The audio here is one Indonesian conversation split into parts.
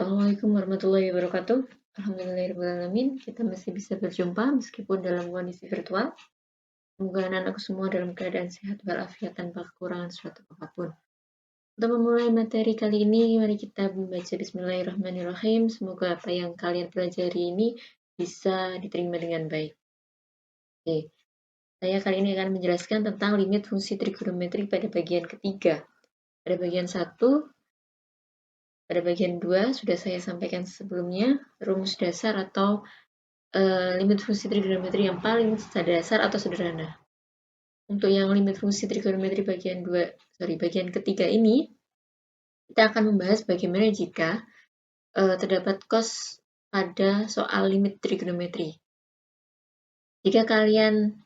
Assalamualaikum warahmatullahi wabarakatuh. Alhamdulillahirrahmanirrahim. Kita masih bisa berjumpa meskipun dalam kondisi virtual. Semoga anak-anakku semua dalam keadaan sehat walafiat tanpa kekurangan suatu apapun. Untuk memulai materi kali ini, mari kita membaca Bismillahirrahmanirrahim. Semoga apa yang kalian pelajari ini bisa diterima dengan baik. Oke, saya kali ini akan menjelaskan tentang limit fungsi trigonometri pada bagian ketiga. Pada bagian 1, pada bagian 2 sudah saya sampaikan sebelumnya, rumus dasar atau limit fungsi trigonometri yang paling dasar atau sederhana. Untuk yang limit fungsi trigonometri bagian ketiga ini, kita akan membahas bagaimana jika terdapat cos pada soal limit trigonometri. Jika kalian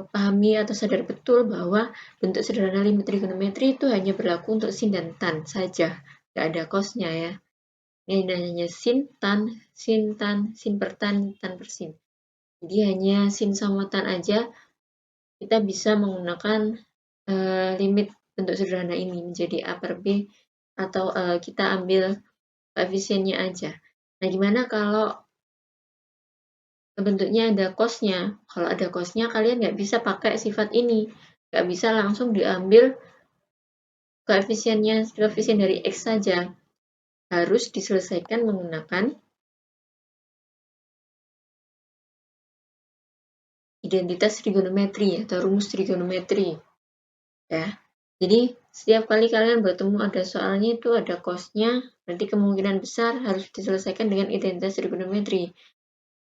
pahami atau sadar betul bahwa bentuk sederhana limit trigonometri itu hanya berlaku untuk sin dan tan saja, nggak ada cosnya ya. Ini hanya sin, tan, sin per tan per sin. Jadi hanya sin sama tan aja kita bisa menggunakan limit bentuk sederhana ini menjadi A per B atau kita ambil koefisiennya aja. Nah, gimana kalau bentuknya ada cosnya? Kalau ada cosnya, kalian nggak bisa pakai sifat ini. Nggak bisa langsung diambil koefisien dari X saja. Harus diselesaikan menggunakan identitas trigonometri atau rumus trigonometri. Ya. Jadi, setiap kali kalian bertemu ada soalnya itu ada cosnya, berarti kemungkinan besar harus diselesaikan dengan identitas trigonometri.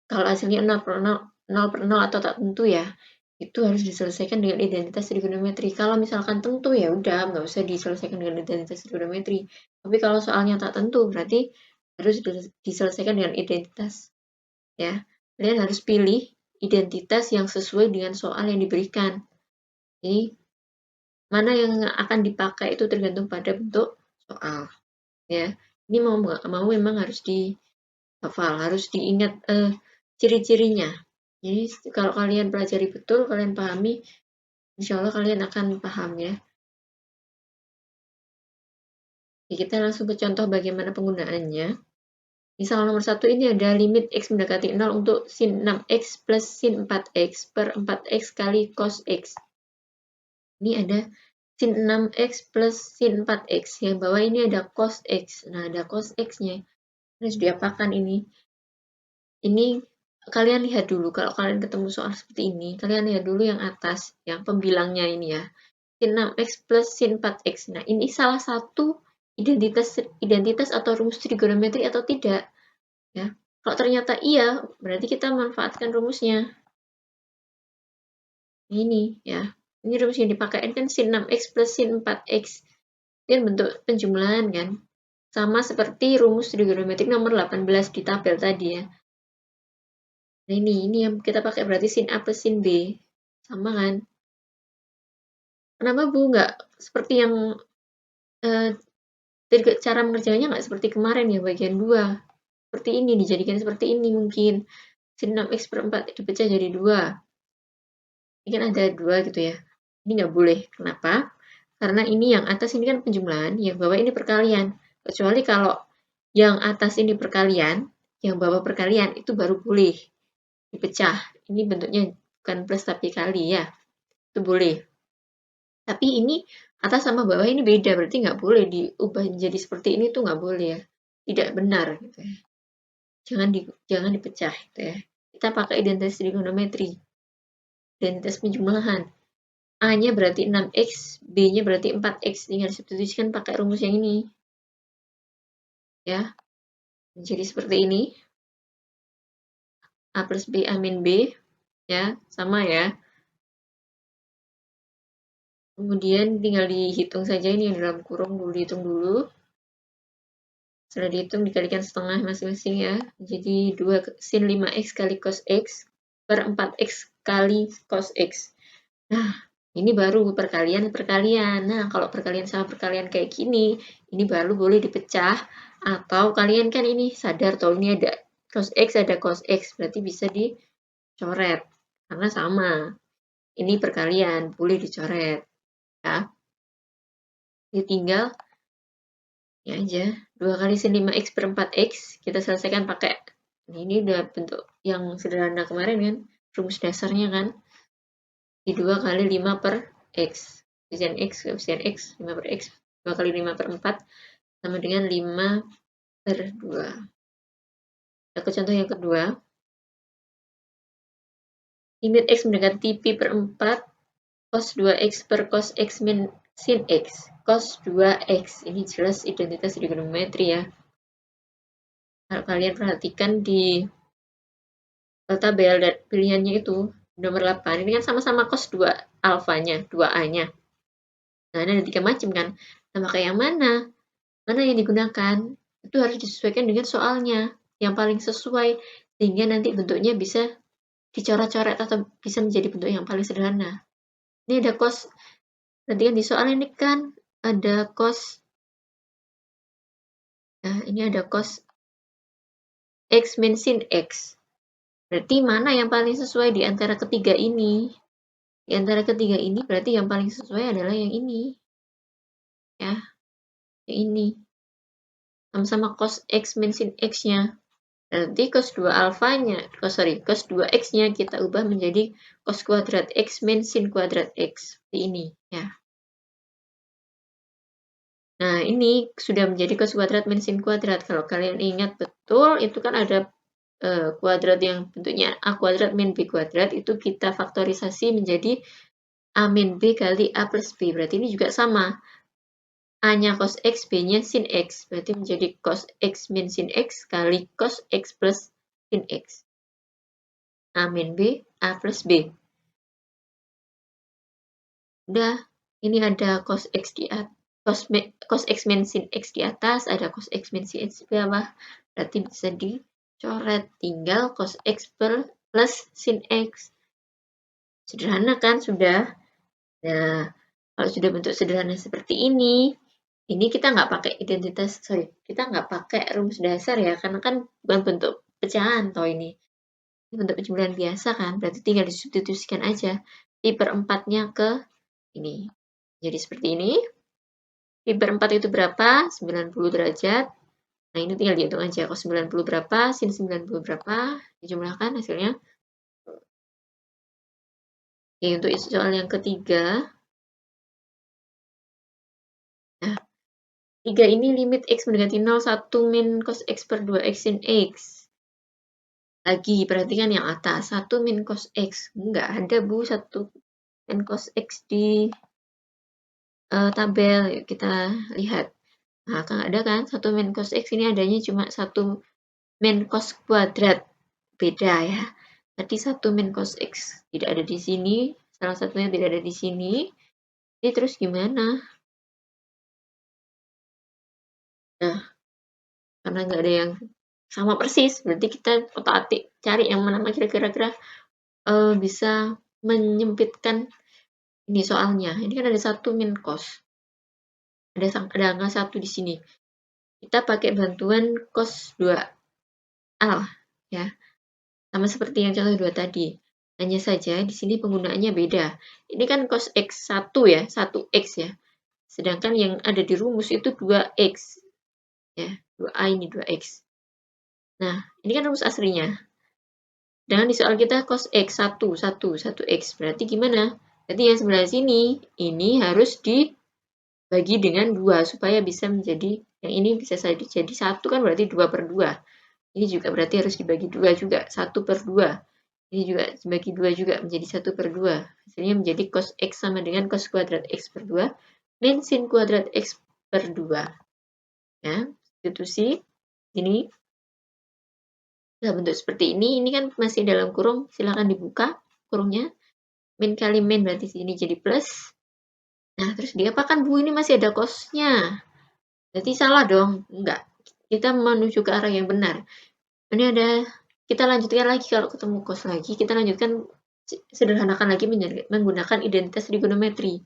Kalau hasilnya 0 per 0 atau tak tentu ya, itu harus diselesaikan dengan identitas trigonometri. Kalau misalkan tentu ya udah, nggak usah diselesaikan dengan identitas trigonometri. Tapi kalau soalnya tak tentu, berarti harus diselesaikan dengan identitas. Ya, kalian harus pilih identitas yang sesuai dengan soal yang diberikan. Jadi, mana yang akan dipakai itu tergantung pada bentuk soal. Ya, ini mau nggak mau memang harus dihafal, harus diingat ciri-cirinya. Jadi kalau kalian pelajari betul, kalian pahami, insya Allah kalian akan paham ya. Oke, kita langsung ke contoh bagaimana penggunaannya. Misal nomor 1 ini ada limit X mendekati 0 untuk sin 6X plus sin 4X per 4X kali cos X. Ini ada sin 6X plus sin 4X. Yang bawah ini ada cos X. Nah, ada cos X-nya. Harus diapakan ini? Ini kalian lihat dulu. Kalau kalian ketemu soal seperti ini, kalian lihat dulu yang atas, yang pembilangnya ini ya. Sin 6X plus sin 4X. Nah, ini salah satu identitas atau rumus trigonometri atau tidak. Ya. Kalau ternyata iya, berarti kita manfaatkan rumusnya. Ini ya. Ini rumus yang dipakai kan sin 6X plus sin 4X. Ini bentuk penjumlahan kan. Sama seperti rumus trigonometri nomor 18 di tabel tadi ya. Nah ini yang kita pakai berarti sin A plus sin B. Sama kan? Kenapa Bu nggak seperti yang cara mengerjakannya nggak seperti kemarin ya bagian 2. Seperti ini, dijadikan seperti ini mungkin. Sin 6X per 4 dipecah jadi 2. Ini kan ada 2 gitu ya. Ini nggak boleh. Kenapa? Karena ini yang atas ini kan penjumlahan, yang bawah ini perkalian. Kecuali kalau yang atas ini perkalian, yang bawah perkalian, itu baru boleh dipecah. Ini bentuknya bukan plus tapi kali ya. Itu boleh. Tapi ini atas sama bawah ini beda, berarti nggak boleh diubah jadi seperti ini tuh nggak boleh ya. Tidak benar gitu ya. Jangan dipecah gitu ya. Kita pakai identitas trigonometri. Identitas penjumlahan. A-nya berarti 6X, B-nya berarti 4X. Tinggal substitusikan pakai rumus yang ini. Ya. Jadi seperti ini. A plus B, A min B. Ya, sama ya. Kemudian tinggal dihitung saja ini yang dalam kurung dulu, dihitung dulu. Setelah dihitung dikalikan setengah masing-masing ya. Jadi 2 sin 5X kali cos X per 4X kali cos X. Nah, ini baru perkalian. Nah, kalau perkalian sama perkalian kayak gini, ini baru boleh dipecah. Atau kalian kan ini sadar toh ini ada cos X, ada cos X. Berarti bisa dicoret. Karena sama. Ini perkalian, boleh dicoret. Ya. Jadi tinggal Ini aja, 2 kali sin 5x per 4x, kita selesaikan pakai, ini udah bentuk yang sederhana kemarin kan, rumus dasarnya kan, di 2 kali 5 per x, koefisien x, 5 per x, 2 kali 5 per 4, sama dengan 5 per 2. Kita ke contoh yang kedua, limit x mendekati pi per 4, cos 2x per cos x min sin x, cos 2x, ini jelas identitas trigonometri ya. Kalau kalian perhatikan di tabel dan pilihannya itu nomor 8, ini kan sama-sama cos 2 alfanya, 2a-nya. Nah, ini ada 3 macam kan. Nah, maka yang mana? Mana yang digunakan? Itu harus disesuaikan dengan soalnya, yang paling sesuai, sehingga nanti bentuknya bisa dicoret-coret atau bisa menjadi bentuk yang paling sederhana. Ini ada cos, nanti kan di soal ini kan ada cos, nah ini ada cos x min sin x. Berarti mana yang paling sesuai di antara ketiga ini? Di antara ketiga ini berarti yang paling sesuai adalah yang ini. Ya, yang ini. Sama-sama cos x min sin x-nya. Nanti cos 2 alfanya, cos 2x-nya kita ubah menjadi cos kuadrat x min sin kuadrat x. Seperti ini, ya. Nah, ini sudah menjadi cos kuadrat min sin kuadrat. Kalau kalian ingat betul, itu kan ada kuadrat yang bentuknya a kuadrat min b kuadrat, itu kita faktorisasi menjadi a min b kali a plus b. Berarti ini juga sama. A-nya cos x, b-nya sin x. Berarti menjadi cos x min sin x kali cos x plus sin x. A min b, a plus b. Udah, ini ada cos x di atas. Cos x min sin x di atas, ada cos x min sin x di bawah. Berarti bisa dicoret, tinggal cos x plus sin x. Sederhana kan sudah. Nah, kalau sudah bentuk sederhana seperti ini kita nggak pakai kita nggak pakai rumus dasar ya, karena kan bukan bentuk pecahan toh ini. Ini bentuk penjumlahan biasa kan, berarti tinggal disubstitusikan aja. Pi per 4-nya ke ini. Jadi seperti ini. Pi per 4 itu berapa? 90 derajat. Nah, ini tinggal dihitung aja. Cos 90 berapa? Sin 90 berapa? Dijumlahkan hasilnya. Oke, untuk soal yang ketiga. Nah, 3 ini limit x mendekati 0, 1 min cos x per 2x sin x. Lagi, perhatikan yang atas. 1 min cos x. Enggak ada, Bu. 1 min cos x di tabel. Yuk kita lihat. Nah, kan ada kan? 1 min cos x ini adanya cuma 1 min cos kuadrat. Beda ya. Tadi 1 min cos x tidak ada di sini. Salah satunya tidak ada di sini. Jadi terus gimana? Nah, karena nggak ada yang sama persis, berarti kita otak-atik cari yang mana kira-kira bisa menyempitkan ini soalnya. Ini kan ada 1 min cos. Ada angka 1 di sini. Kita pakai bantuan cos 2 al ya. Sama seperti yang contoh 2 tadi. Hanya saja di sini penggunaannya beda. Ini kan cos x1 ya, 1x ya. Sedangkan yang ada di rumus itu 2x. Ya, 2a ini 2x. Nah, ini kan rumus aslinya. Sedangkan di soal kita cos x 1x. Berarti gimana? Berarti yang sebelah sini, ini harus dibagi dengan 2 supaya bisa menjadi, yang ini bisa jadi 1 kan berarti 2 per 2. Ini juga berarti harus dibagi 2 juga, 1 per 2. Ini juga dibagi 2 juga, menjadi 1 per 2. Hasilnya menjadi cos x sama dengan cos kuadrat x per 2 min sin kuadrat x per 2. Ya, substitusi. Ini nah, bentuk seperti ini kan masih dalam kurung, silakan dibuka kurungnya. Min kali min berarti sini jadi plus. Nah, terus diapakan Bu? Ini masih ada cosnya. Berarti salah dong? Enggak. Kita menuju ke arah yang benar. Ini ada, kita lanjutkan lagi kalau ketemu cos lagi, kita lanjutkan sederhanakan lagi menggunakan identitas trigonometri.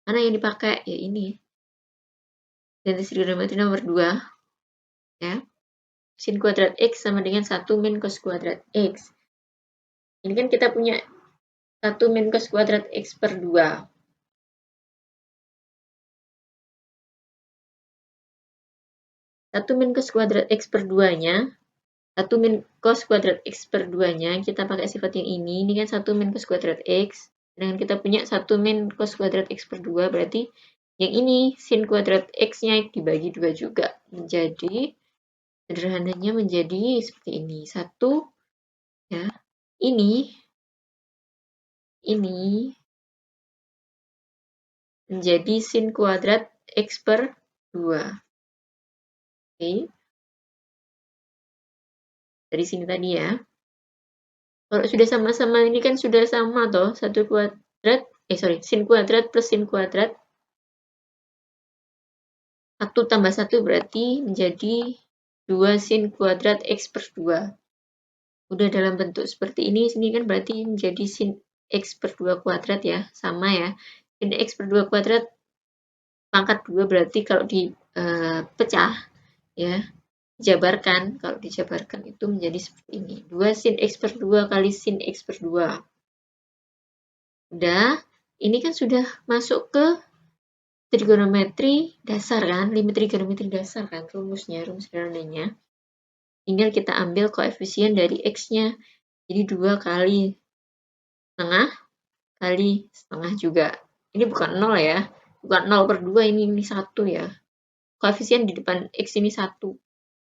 Mana yang dipakai? Ya ini. Identitas trigonometri nomor 2. Ya. Sin kuadrat x sama dengan 1 min cos kuadrat x. Ini kan kita punya 1 min cos kuadrat x per 2. 1 min cos kuadrat X per 2-nya, 1 min cos kuadrat X per 2-nya, kita pakai sifat yang ini kan 1 min cos kuadrat X, dengan kita punya 1 min cos kuadrat X per 2, berarti yang ini sin kuadrat X-nya dibagi 2 juga. Menjadi, sederhananya menjadi seperti ini. 1, ya, ini menjadi sin kuadrat X per 2. Oke. Dari sini tadi ya. Kalau sudah sama-sama ini kan sudah sama toh, 1 kuadrat, sin kuadrat plus sin kuadrat. 1 tambah 1 berarti menjadi 2 sin kuadrat X per 2. Udah dalam bentuk seperti ini, sini kan berarti menjadi sin X per 2 kuadrat ya, sama ya. Sin X per 2 kuadrat pangkat 2 berarti kalau dipecah ya, dijabarkan, kalau dijabarkan itu menjadi seperti ini. 2 sin X per 2 kali sin X per 2. Udah, ini kan sudah masuk ke trigonometri dasar kan, limit trigonometri dasar kan, rumus sederhananya. Tinggal kita ambil koefisien dari X-nya. Jadi 2 kali setengah kali setengah juga. Ini bukan 0 ya. Bukan 0 per 2, ini 1 ya. Koefisien di depan X ini 1.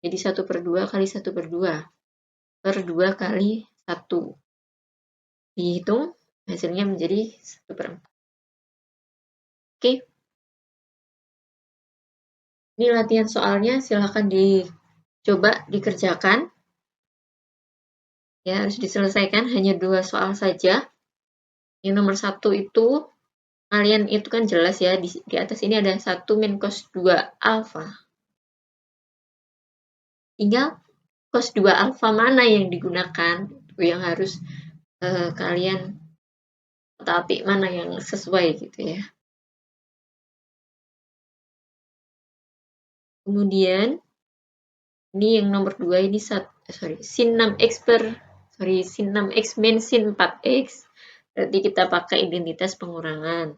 Jadi 1 per 2 kali 1 per 2. Per 2 kali 1. Dihitung, hasilnya menjadi 1 per 4. Oke. Ini latihan soalnya, silahkan dicoba dikerjakan. Ya, harus diselesaikan, hanya 2 soal saja. Yang nomor 1 itu, kalian itu kan jelas ya, di atas ini ada 1 min cos 2 alfa. Tinggal cos 2 alfa mana yang digunakan, itu yang harus kalian taati, mana yang sesuai gitu ya. Kemudian, ini yang nomor 2 ini sin 6x sin 6x min sin 4x. Berarti kita pakai identitas pengurangan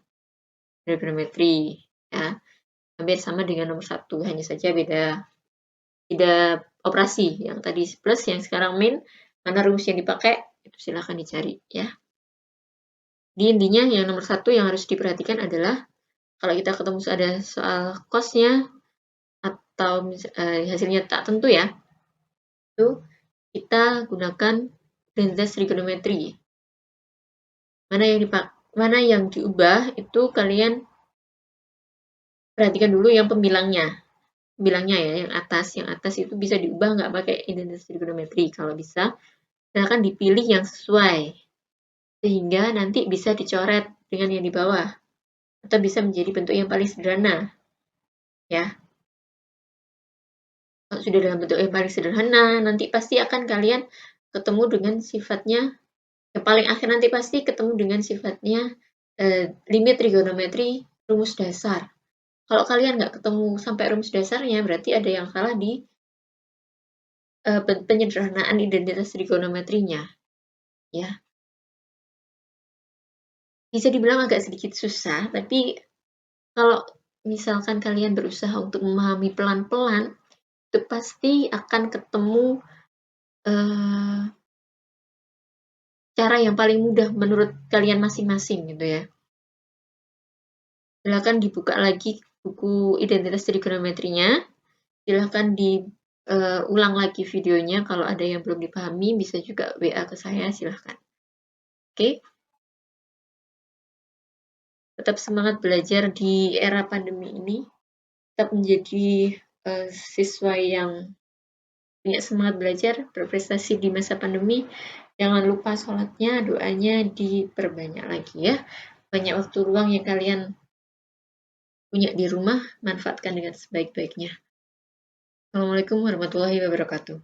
trigonometri ya. Hampir sama dengan nomor 1, hanya saja beda operasi. Yang tadi plus, yang sekarang min, mana rumus yang dipakai, itu silahkan dicari ya. Di intinya yang nomor 1 yang harus diperhatikan adalah kalau kita ketemu ada soal cosnya atau hasilnya tak tentu ya, itu kita gunakan identitas trigonometri. Mana yang diubah itu kalian perhatikan dulu yang pembilangnya ya, yang atas itu bisa diubah nggak pakai identitas trigonometri. Kalau bisa, silakan dipilih yang sesuai sehingga nanti bisa dicoret dengan yang di bawah atau bisa menjadi bentuk yang paling sederhana ya. Kalau sudah dalam bentuk yang paling sederhana, nanti pasti akan kalian ketemu dengan sifatnya yang paling akhir, nanti pasti ketemu dengan sifatnya limit trigonometri rumus dasar. Kalau kalian nggak ketemu sampai rumus dasarnya, berarti ada yang salah di penyederhanaan identitas trigonometrinya ya. Bisa dibilang agak sedikit susah, tapi kalau misalkan kalian berusaha untuk memahami pelan-pelan, itu pasti akan ketemu cara yang paling mudah menurut kalian masing-masing gitu ya. Silakan dibuka lagi buku identitas trigonometrinya. Silakan diulang lagi videonya. Kalau ada yang belum dipahami, bisa juga WA ke saya, silahkan. Oke? Tetap semangat belajar di era pandemi ini. Tetap menjadi siswa yang punya semangat belajar, berprestasi di masa pandemi. Jangan lupa sholatnya, doanya diperbanyak lagi ya. Banyak waktu luang yang kalian punya di rumah, manfaatkan dengan sebaik-baiknya. Assalamualaikum warahmatullahi wabarakatuh.